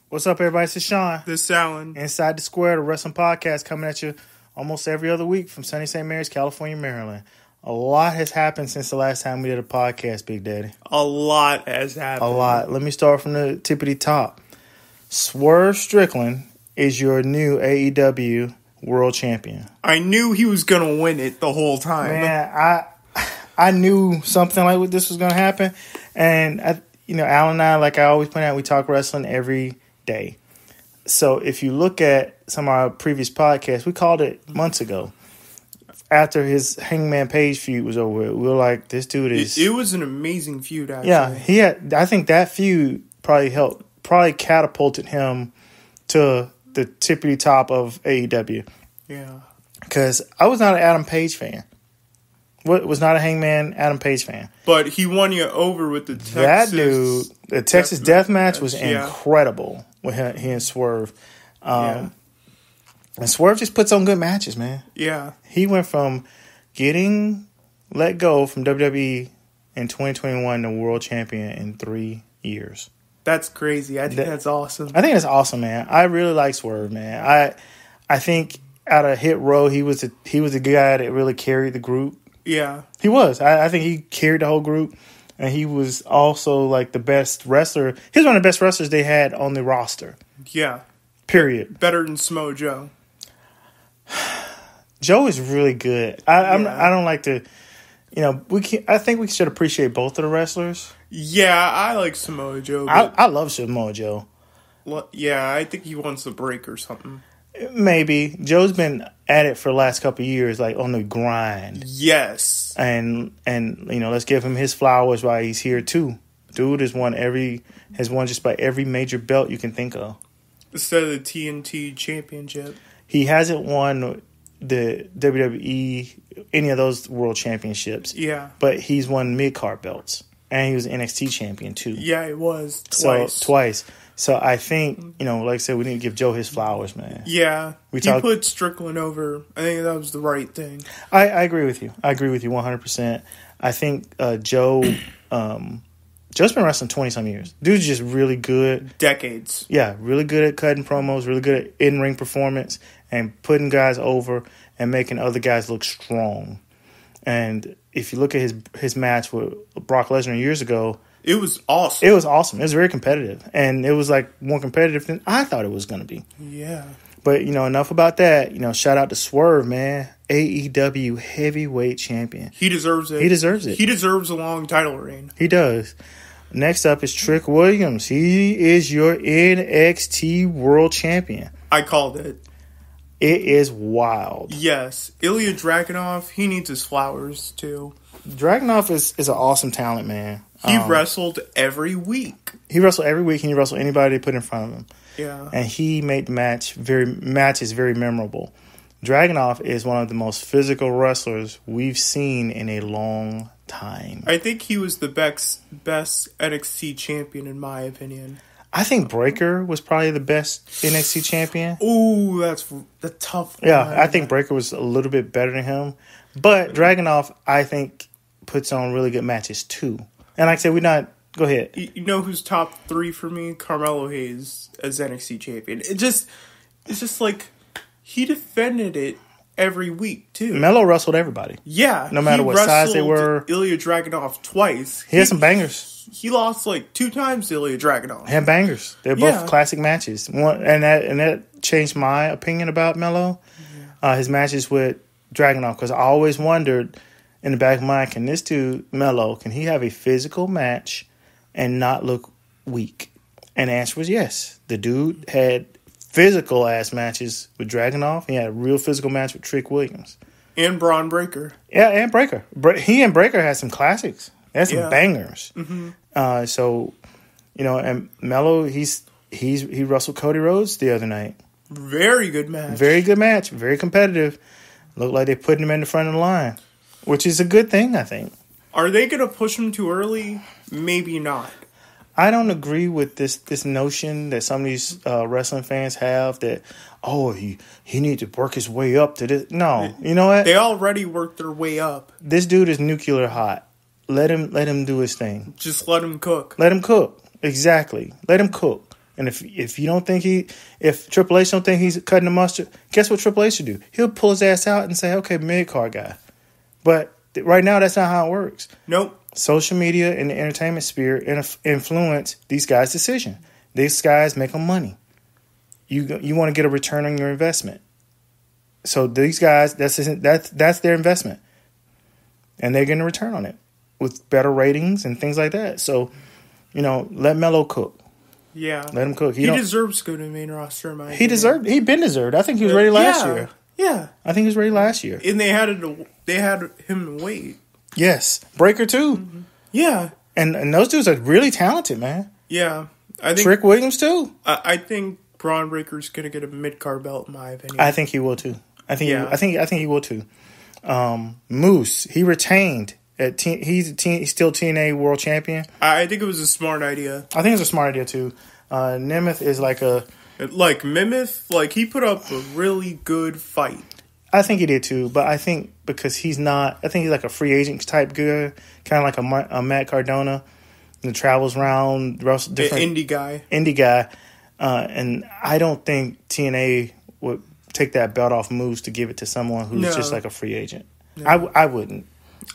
What's up, everybody? This is Sean. This is Alan. Inside the Square, the wrestling podcast, coming at you almost every other week from sunny St. Mary's, California, Maryland. A lot has happened since the last time we did a podcast, Big Daddy. A lot has happened. A lot. Let me start from the tippity top. Swerve Strickland is your new AEW World Champion. I knew he was going to win it the whole time. Man, I knew something like this was going to happen. And, Alan and I, like I always point out, we talk wrestling every day. So if you look at some of our previous podcasts, we called it months ago. After his Hangman Page feud was over, we were like, this dude is... It was an amazing feud, actually. Yeah, I think that feud probably catapulted him to the tippity top of AEW. Yeah. Because I was not an Adam Page fan. Was not a Hangman Adam Page fan. But he won you over with the Texas... That dude, the Texas Death Match was incredible with he and Swerve. And Swerve just puts on good matches, man. Yeah. He went from getting let go from WWE in 2021 to world champion in 3 years. That's crazy. I think that's awesome. I think that's awesome, man. I really like Swerve, man. I think out of Hit Row, he was the guy that really carried the group. Yeah. He was. I think he carried the whole group. And he was also like the best wrestler. He was one of the best wrestlers they had on the roster. Yeah. Period. Better than Samoa Joe. Joe is really good. I don't like to, I think we should appreciate both of the wrestlers. Yeah, I like Samoa Joe. I love Samoa Joe. Yeah, I think he wants a break or something. Maybe. Joe's been at it for the last couple of years, like on the grind. Yes. And let's give him his flowers while he's here too. Dude has won just about every major belt you can think of. Instead of the TNT Championship. He hasn't won the WWE, any of those world championships. Yeah. But he's won mid-card belts. And he was NXT champion too. Yeah, he was. Twice. So I think, like I said, we need to give Joe his flowers, man. Yeah. He put Strickland over. I think that was the right thing. I agree with you. I agree with you 100%. I think Joe's been wrestling 20-some years. Dude's just really good. Decades. Yeah, really good at cutting promos, really good at in-ring performance and putting guys over and making other guys look strong. And if you look at his match with Brock Lesnar years ago, it was awesome. It was awesome. It was very competitive. And it was like more competitive than I thought it was going to be. Yeah. But, enough about that. Shout out to Swerve, man. AEW heavyweight champion. He deserves it. He deserves it. He deserves a long title reign. He does. Next up is Trick Williams. He is your NXT world champion. I called it. It is wild. Yes. Ilya Dragunov, he needs his flowers, too. Dragunov is an awesome talent, man. He wrestled every week. He wrestled every week, and he wrestled anybody they put in front of him. Yeah. And he made the matches very memorable. Dragunov is one of the most physical wrestlers we've seen in a long time. I think he was the best NXT champion, in my opinion. I think Breaker was probably the best NXT champion. Ooh, that's the tough one. Yeah, I think Breaker was a little bit better than him. But Dragunov, I think, puts on really good matches, too. And like I said, go ahead. You know who's top 3 for me? Carmelo Hayes as NXT champion. It's just like he defended it every week too. Melo wrestled everybody. Yeah, no matter what size they were. Ilya Dragunov twice. He had some bangers. He lost like 2 times to Ilya Dragunov. He had bangers. They're both classic matches. And that changed my opinion about Melo. Yeah. His matches with Dragunov, because I always wondered in the back of my mind, can this dude, Melo, can he have a physical match and not look weak? And the answer was yes. The dude had physical ass matches with Dragunov. He had a real physical match with Trick Williams. And Braun Breaker. Yeah, and Breaker. He and Breaker had some classics. They had some bangers. Mm-hmm. So, and Melo, he wrestled Cody Rhodes the other night. Very good match. Very good match. Very competitive. Looked like they put him in the front of the line, which is a good thing, I think. Are they going to push him too early? Maybe not. I don't agree with this notion that some of these wrestling fans have that, he needs to work his way up to this. No, you know what? They already worked their way up. This dude is nuclear hot. Let him do his thing. Just let him cook. Let him cook. Exactly. Let him cook. And if you don't think if Triple H don't think he's cutting the mustard, guess what Triple H should do? He'll pull his ass out and say, okay, mid-card guy. But right now, that's not how it works. Nope. Social media and the entertainment sphere influence these guys' decision. These guys make them money. You want to get a return on your investment. So these guys, that's their investment. And they're getting a return on it with better ratings and things like that. So, let Melo cook. Yeah. Let him cook. He deserves to go to the main roster, in my opinion. He'd been deserved. I think he was ready last year. Yeah. I think he was ready last year. And they had him wait. Yes. Breaker too. Mm-hmm. Yeah. And those dudes are really talented, man. Yeah. I think Trick Williams too. I think Braun Breaker's gonna get a mid-card belt, in my opinion. I think he will too. I think he will too. Moose, he retained he's still TNA World Champion. I think it was a smart idea. I think it's a smart idea too. Nemeth is like Nemeth, he put up a really good fight. I think he did too, but I think because he's not, I think he's like a free agent type guy, kind of like a Matt Cardona, that travels around, different indie guy, and I don't think TNA would take that belt off Moose to give it to someone who's just like a free agent. No. I wouldn't.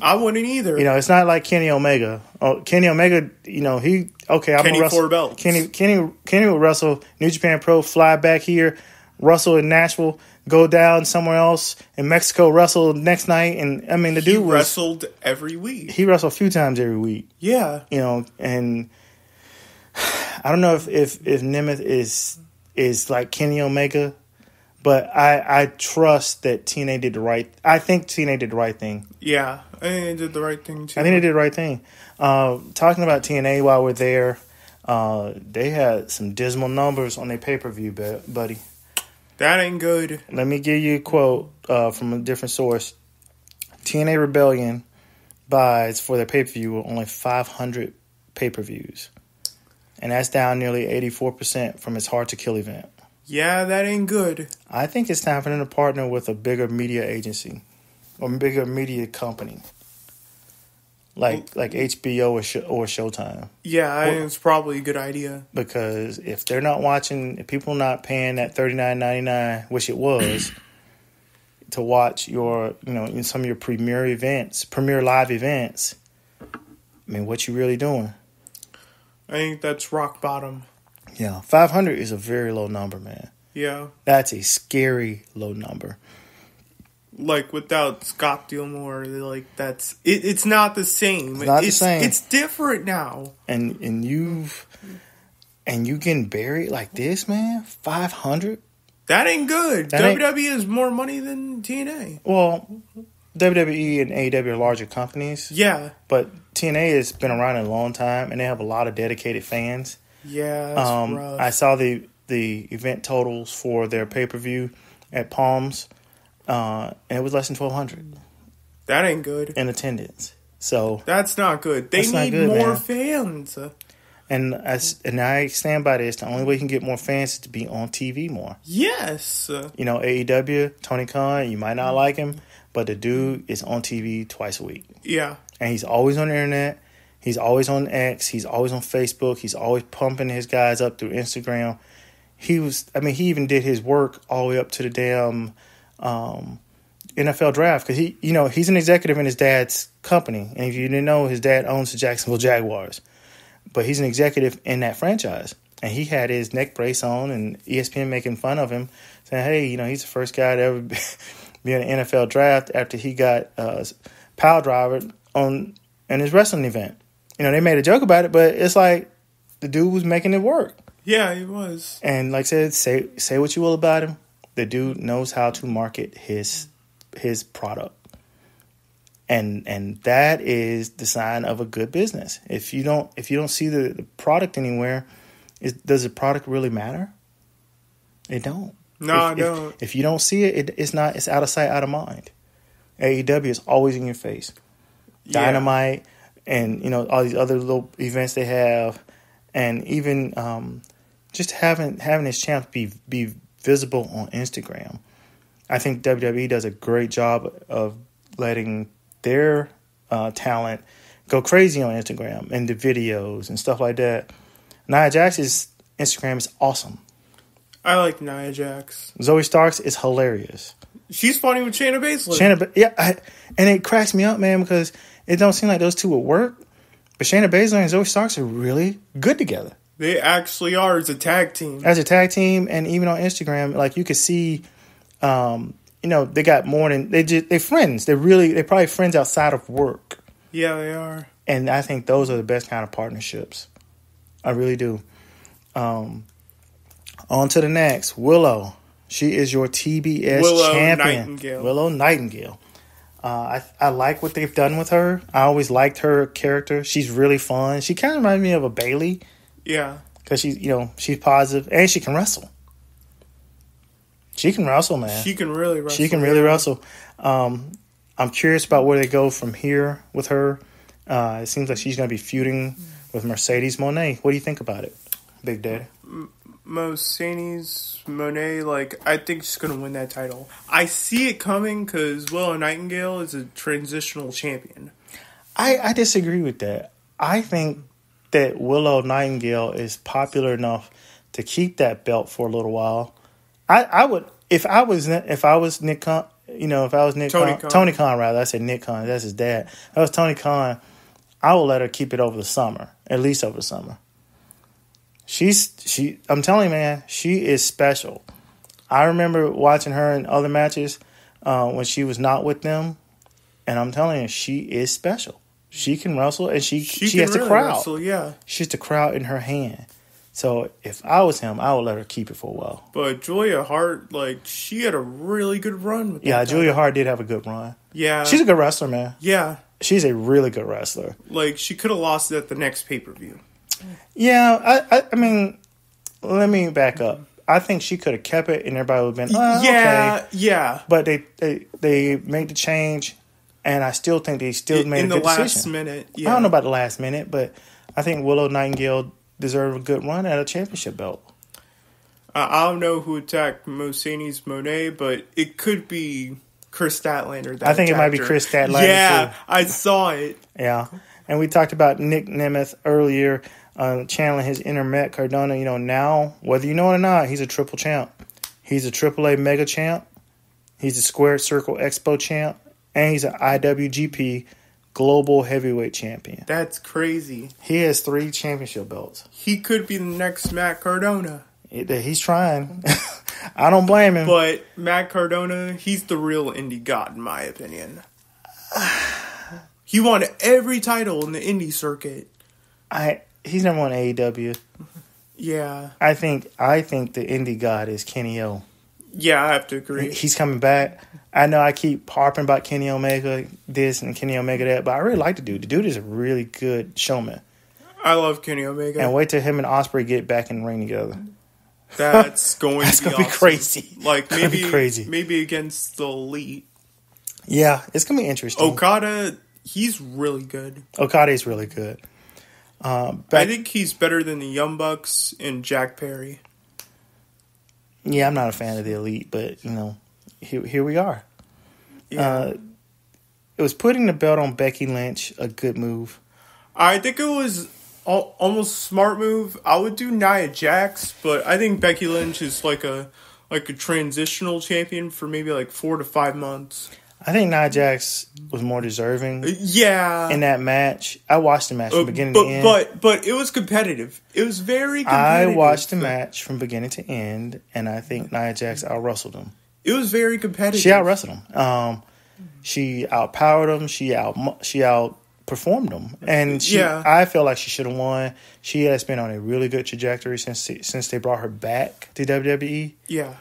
I wouldn't either. It's not like Kenny Omega. Kenny Omega, I'm Kenny gonna wrestle 4 belts. Kenny will wrestle New Japan Pro, fly back here, wrestle in Nashville, go down somewhere else in Mexico, wrestle next night, and the dude wrestled every week. He wrestled a few times every week. Yeah, and I don't know if Nemeth is like Kenny Omega. But I trust that TNA did the right. I think TNA did the right thing. Yeah, I think they did the right thing too. I think they did the right thing. Talking about TNA while we're there, they had some dismal numbers on their pay-per-view, buddy. That ain't good. Let me give you a quote from a different source. TNA Rebellion buys for their pay-per-view were only 500 pay-per-views, and that's down nearly 84% from its Hard to Kill event. Yeah, that ain't good. I think it's time for them to partner with a bigger media agency or bigger media company, like HBO or Showtime. Yeah, I think it's probably a good idea. Because if they're not watching, if people are not paying that $39.99, which it was, to watch your, in some of your premier live events, what you really doing? I think that's rock bottom. Yeah, 500 is a very low number, man. Yeah. That's a scary low number. Without Scott Gilmore, it's not the same. It's not the same. It's different now. And you getting buried like this, man? 500? That ain't good. WWE has more money than TNA. Well, WWE and AEW are larger companies. Yeah. But TNA has been around a long time, and they have a lot of dedicated fans. Yeah, that's rough. I saw the event totals for their pay-per-view at Palms, and it was less than 1,200. That ain't good. In attendance. So that's not good. They need more fans. And I stand by this. The only way you can get more fans is to be on TV more. Yes. AEW, Tony Khan, you might not like him, but the dude is on TV twice a week. Yeah. And he's always on the internet. He's always on X. He's always on Facebook. He's always pumping his guys up through Instagram. He even did his work all the way up to the damn NFL draft because he's an executive in his dad's company. And if you didn't know, his dad owns the Jacksonville Jaguars. But he's an executive in that franchise. And he had his neck brace on and ESPN making fun of him, saying, hey, he's the first guy to ever be in an NFL draft after he got pile driver in his wrestling event. They made a joke about it, but it's like the dude was making it work. Yeah, he was. And like I said, say what you will about him. The dude knows how to market his product. And that is the sign of a good business. If you don't see the product anywhere, does the product really matter? It don't. No, I don't. If you don't see it, it's out of sight, out of mind. AEW is always in your face. Dynamite and, all these other little events they have. And even just having his champ be visible on Instagram. I think WWE does a great job of letting their talent go crazy on Instagram and the videos and stuff like that. Nia Jax's Instagram is awesome. I like Nia Jax. Zoe Starks is hilarious. She's funny with Shayna Baszler. And it cracks me up, man, because it don't seem like those two would work. But Shayna Baszler and Zoe Starks are really good together. They actually are as a tag team. As a tag team, and even on Instagram, like you could see, they got more than they're friends. They're probably friends outside of work. Yeah, they are. And I think those are the best kind of partnerships. I really do. On to the next. Willow. She is your TBS champion. Nightingale. Willow Nightingale. I like what they've done with her. I always liked her character. She's really fun. She kind of reminds me of a Bailey. Yeah. Because she's positive and she can wrestle. She can wrestle, man. She can really wrestle. She can really wrestle. I'm curious about where they go from here with her. It seems like she's going to be feuding with Mercedes Moné. What do you think about it, Big Daddy? Mercedes Moné, I think she's going to win that title. I see it coming because Willow Nightingale is a transitional champion. I disagree with that. I think that Willow Nightingale is popular enough to keep that belt for a little while. I would, if I was Nick Khan, Tony Khan, rather. I said Nick Khan. That's his dad. If I was Tony Khan, I would let her keep it over the summer, at least over the summer. I'm telling you, man, she is special. I remember watching her in other matches when she was not with them, and I'm telling you, she is special. She can wrestle, and she has the crowd. Wrestle, yeah. She has the crowd in her hand. So if I was him, I would let her keep it for a while. But Julia Hart, she had a really good run with that. Yeah, Julia Hart did have a good run. Yeah. She's a good wrestler, man. Yeah. She's a really good wrestler. She could have lost it at the next pay-per-view. Yeah, I mean, let me back up. I think she could have kept it, and everybody would have been, okay. Yeah. But they made the change, and I still think they still made a good decision. In the last minute, yeah. I don't know about the last minute, but I think Willow Nightingale deserved a good run at a championship belt. I don't know who attacked Mercedes Moné, but it could be Chris Statlander. I think it might be Chris Statlander. Yeah, too. I saw it. Yeah, and we talked about Nic Nemeth earlier, channeling his inner Matt Cardona. Now, whether you know it or not, he's a triple champ. He's a AAA Mega champ. He's a Squared Circle Expo champ, and he's an IWGP Global Heavyweight Champion. That's crazy. He has 3 championship belts. He could be the next Matt Cardona. He's trying. I don't blame him. But Matt Cardona, he's the real indie god, in my opinion. He won every title in the indie circuit. He's never won AEW. Yeah. I think the indie god is Kenny O. Yeah, I have to agree. He's coming back. I know I keep harping about Kenny Omega this and Kenny Omega that, but I really like the dude. The dude is a really good showman. I love Kenny Omega. And wait till him and Ospreay get back in the ring together. That's going to be awesome. Crazy. Maybe against the Elite. Yeah, it's going to be interesting. Okada, he's really good. Okada is really good. I think he's better than the Young Bucks and Jack Perry. Yeah, I'm not a fan of the Elite, but, here we are. Yeah. It was putting the belt on Becky Lynch a good move. I think it was almost a smart move. I would do Nia Jax, but I think Becky Lynch is like a transitional champion for maybe 4 to 5 months. I think Nia Jax was more deserving. Yeah. In that match. I watched the match from beginning to end. But it was competitive. It was very competitive. I watched the match from beginning to end, and I think Nia Jax out-wrestled him. It was very competitive. She out-wrestled him. She outpowered him. She outperformed him. And I feel like she should have won. She has been on a really good trajectory since they brought her back to WWE. Yeah.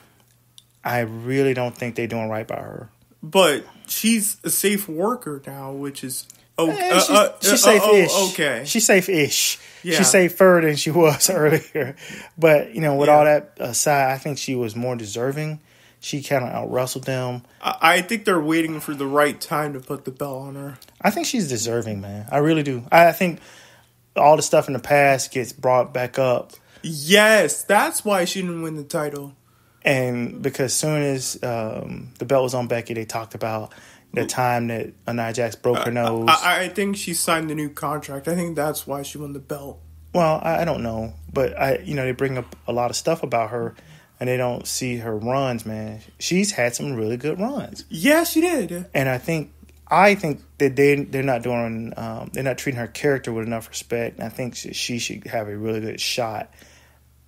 I really don't think they're doing right by her. But she's a safe worker now, which is She's safe-ish. Okay. She's safe-ish. Yeah. She's safer than she was earlier. But, with all that aside, I think she was more deserving. She kind of out-wrestled them. I think they're waiting for the right time to put the belt on her. I think she's deserving, man. I really do. I think all the stuff in the past gets brought back up. Yes, that's why she didn't win the title. And because soon as the belt was on Becky, they talked about the time that Nia Jax broke her nose. I think she signed the new contract. I think that's why she won the belt. Well, I don't know. But, they bring up a lot of stuff about her, and they don't see her runs, man. She's had some really good runs. Yeah, she did. And I think that they're not doing, they're not treating her character with enough respect. And I think she should have a really good shot.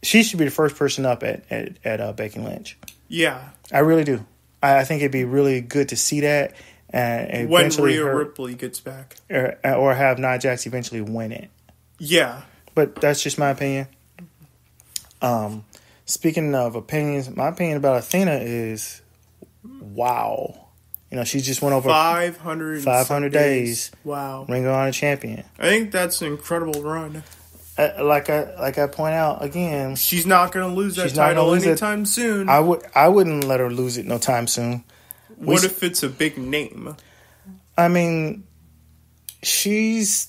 She should be the first person up at Becky Lynch. Yeah. I really do. I think it'd be really good to see that. And when Rhea Ripley gets back. Or have Nia Jax eventually win it. Yeah. But that's just my opinion. Speaking of opinions, my opinion about Athena is, wow. She just went over 500 days. Wow. Ring of Honor champion. I think that's an incredible run. Like I point out again, she's not going to lose that title anytime soon. I wouldn't let her lose it no time soon. What if it's a big name? I mean, she's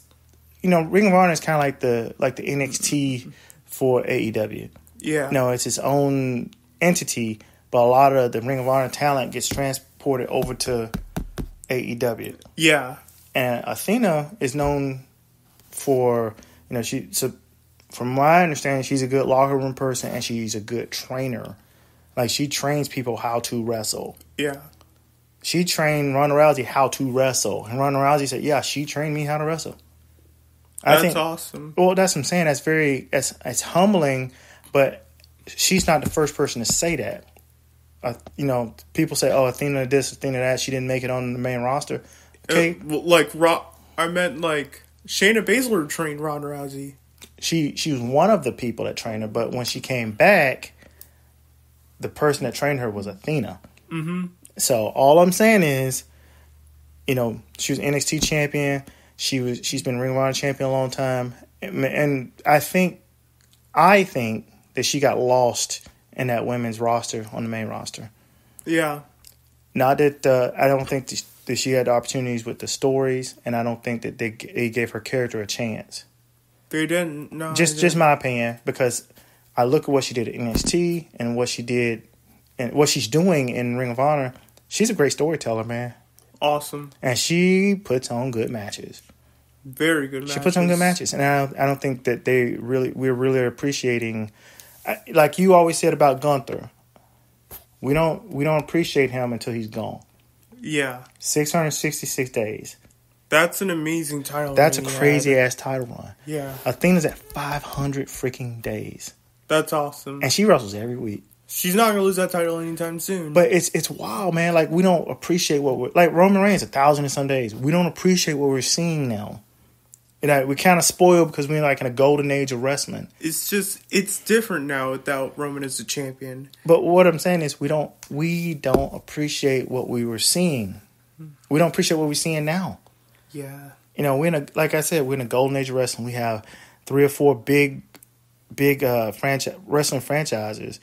Ring of Honor is kind of like the NXT for AEW. Yeah. No, it's its own entity, but a lot of the Ring of Honor talent gets transported over to AEW. Yeah. And Athena is known for, from my understanding, she's a good locker room person and she's a good trainer. Like, she trains people how to wrestle. Yeah. She trained Ronda Rousey how to wrestle. And Ronda Rousey said, yeah, she trained me how to wrestle. That's awesome. Well, that's what I'm saying. It's humbling, but she's not the first person to say that. People say, oh, Athena this, Athena that. She didn't make it on the main roster. Okay. I meant Shayna Baszler trained Ronda Rousey. She was one of the people that trained her, but when she came back, the person that trained her was Athena. Mm-hmm. So all I'm saying is, she was NXT champion. She's been Ring of Honor champion a long time, and I think that she got lost in that women's roster on the main roster. Yeah. Not that I don't think that she had the opportunities with the stories, and I don't think that they gave her character a chance. They didn't. No. Just my opinion, because I look at what she did at NXT and what she did and what she's doing in Ring of Honor. She's a great storyteller, man. Awesome. And she puts on good matches. Very good matches. She puts on good matches. And I don't think that we're really appreciating, like you always said about Gunther, we don't appreciate him until he's gone. Yeah. 666 days. That's an amazing title. That's a crazy ass title run. Yeah. Athena's at 500 freaking days. That's awesome. And she wrestles every week. She's not gonna lose that title anytime soon. But it's wild, man. Like, we don't appreciate what we're like. Roman Reigns 1,000 and some days. We don't appreciate what we're seeing now. We're kind of spoiled because we're like in a golden age of wrestling. It's different now without Roman as the champion. But what I'm saying is we don't appreciate what we were seeing. We don't appreciate what we're seeing now. Yeah. Like I said, we're in a golden age of wrestling. We have 3 or 4 big wrestling franchises.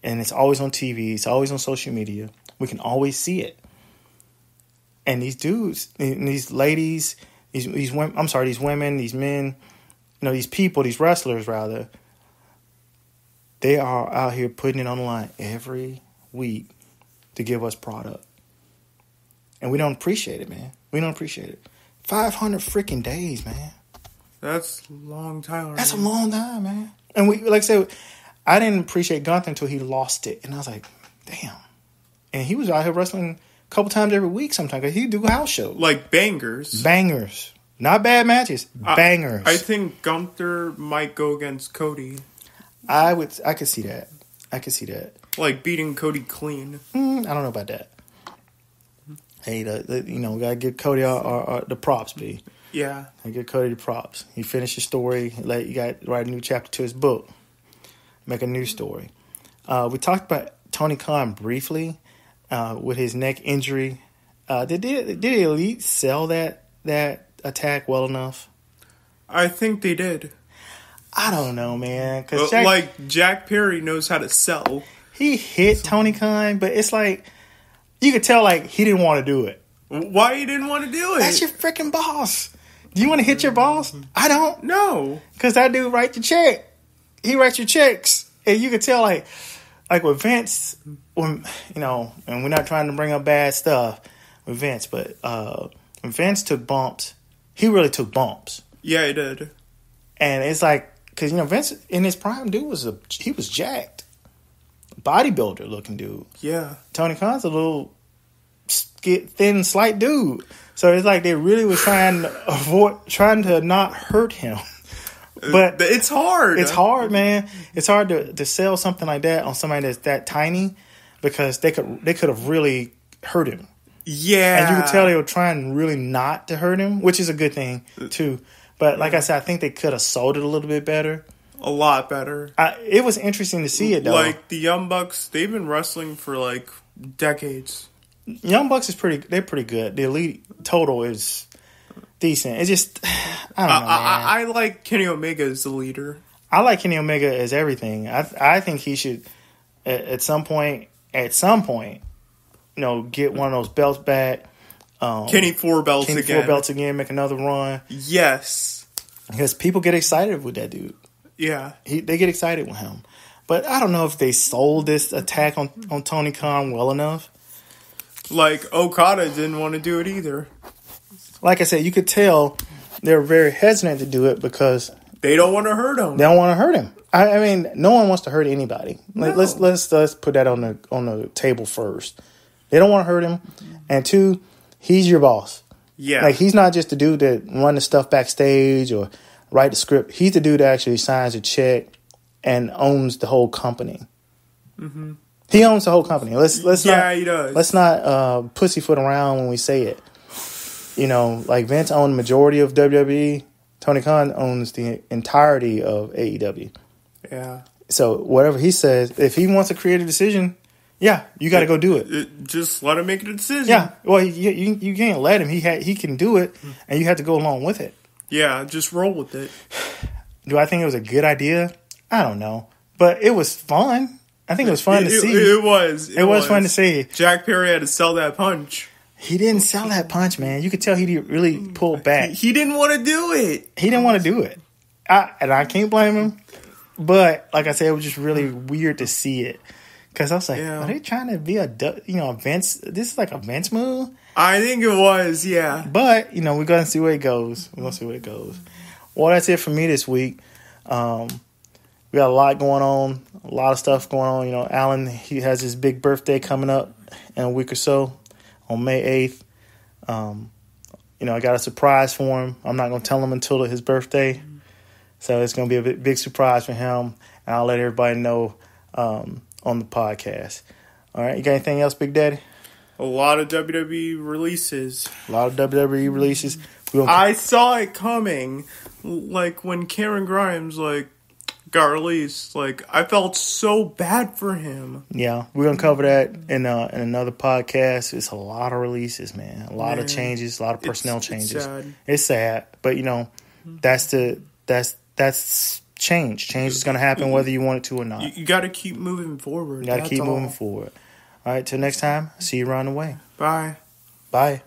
And it's always on TV. It's always on social media. We can always see it. And these dudes, and these ladies, these women, these men, these people, these wrestlers rather, they are out here putting it on the line every week to give us product. And we don't appreciate it, man. We don't appreciate it. 500 freaking days, man. That's a long time. Already. That's a long time, man. And we, like I said, I didn't appreciate Gunther until he lost it. And I was like, damn. And he was out here wrestling a couple times every week sometimes. Because he'd do house shows. Like bangers. Bangers. Not bad matches. Bangers. I think Gunther might go against Cody. I could see that. I could see that. Like beating Cody clean. I don't know about that. Hey, we gotta give Cody the props, B. Yeah. I give Cody the props. He finished his story. You got to write a new chapter to his book. Make a new story. We talked about Tony Khan briefly with his neck injury. Did Elite sell that attack well enough? I think they did. I don't know, man. Cause Jack Perry knows how to sell. He hit Tony Khan, but it's like you could tell like he didn't want to do it. Why he didn't want to do it? That's your freaking boss. Do you want to hit your boss? I don't. No. Because that dude writes your check. He writes your checks. And you could tell like with Vince, when and we're not trying to bring up bad stuff with Vince, but when Vince took bumps, he really took bumps. Yeah, he did. And it's like, because, Vince in his prime, dude was jacked. Bodybuilder looking dude. Yeah. Tony Khan's a little thin, slight dude. So it's like they really were trying to not hurt him. But it's hard. It's hard, man. It's hard to sell something like that on somebody that's that tiny, because they could have really hurt him. Yeah. And you could tell they were trying really not to hurt him, which is a good thing too. But like I said, I think they could have sold it a little bit better. A lot better. It was interesting to see it, though. Like, the Young Bucks, they've been wrestling for, like, decades. Young Bucks they're pretty good. The Elite total is decent. It's just, I don't know, man. I like Kenny Omega as the leader. I like Kenny Omega as everything. I think he should, at some point, get one of those belts back. Kenny 4 belts again. Make another run. Yes. Because people get excited with that dude. Yeah. They get excited with him. But I don't know if they sold this attack on Tony Khan well enough. Like, Okada didn't want to do it either. Like I said, you could tell they're very hesitant to do it because they don't want to hurt him. They don't want to hurt him. I mean, no one wants to hurt anybody. Like, no. Let's put that on the table first. They don't want to hurt him, and two, he's your boss. Yeah, like he's not just the dude that run the stuff backstage or write the script. He's the dude that actually signs a check and owns the whole company. Mm-hmm. He owns the whole company. Let's not. He does. Let's not pussyfoot around when we say it. Like Vince owned the majority of WWE. Tony Khan owns the entirety of AEW. Yeah. So whatever he says, if he wants to create a decision, yeah, you got to go do it. Just let him make a decision. Yeah. Well, you can't let him. He can do it, and you have to go along with it. Yeah, just roll with it. Do I think it was a good idea? I don't know, but it was fun. I think it was fun to see. It was. It was fun to see. Jack Perry had to sell that punch. He didn't sell that punch, man. You could tell he didn't really pull back. He didn't want to do it. He didn't want to do it. I can't blame him. But, like I said, it was just really weird to see it. Because I was like, are they trying to be a Vince? This is like a Vince move? I think it was, yeah. But, we're going to see where it goes. Well, that's it for me this week. We got a lot going on. A lot of stuff going on. Alan, he has his big birthday coming up in a week or so. On May 8th, I got a surprise for him. I'm not going to tell him until his birthday. So it's going to be a big surprise for him. And I'll let everybody know on the podcast. All right. You got anything else, Big Daddy? A lot of WWE releases. I saw it coming. Like when Cameron Grimes, got released. I felt so bad for him. Yeah, we're gonna cover that in another podcast. It's a lot of releases, man. A lot of changes, a lot of personnel changes. It's sad, but that's change. Change is gonna happen whether you want it to or not. You got to keep moving forward. You got to keep moving forward. All right, till next time. See you around the way. Bye. Bye.